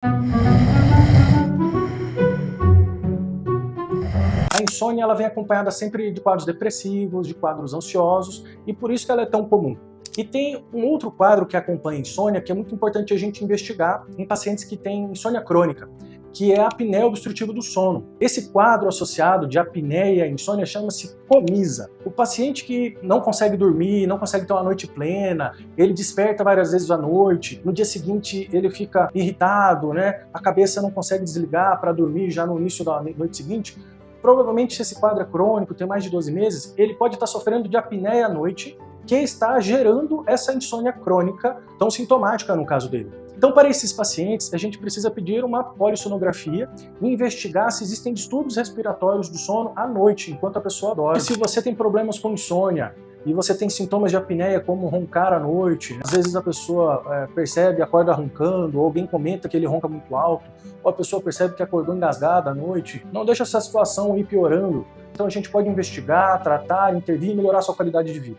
A insônia ela vem acompanhada sempre de quadros depressivos, de quadros ansiosos, e por isso que ela é tão comum. E tem um outro quadro que acompanha a insônia, que é muito importante a gente investigar em pacientes que têm insônia crônica, que é a apneia obstrutiva do sono. Esse quadro associado de apneia e insônia chama-se comisa. O paciente que não consegue dormir, não consegue ter uma noite plena, ele desperta várias vezes à noite, no dia seguinte ele fica irritado, né? A cabeça não consegue desligar para dormir já no início da noite seguinte. Provavelmente, se esse quadro é crônico, tem mais de 12 meses, ele pode estar sofrendo de apneia à noite, que está gerando essa insônia crônica, tão sintomática no caso dele. Então, para esses pacientes, a gente precisa pedir uma polissonografia e investigar se existem distúrbios respiratórios do sono à noite, enquanto a pessoa dorme. E se você tem problemas com insônia, e você tem sintomas de apneia como roncar à noite, às vezes a pessoa percebe, acorda roncando, ou alguém comenta que ele ronca muito alto, ou a pessoa percebe que acordou engasgada à noite, não deixa essa situação ir piorando. Então a gente pode investigar, tratar, intervir e melhorar a sua qualidade de vida.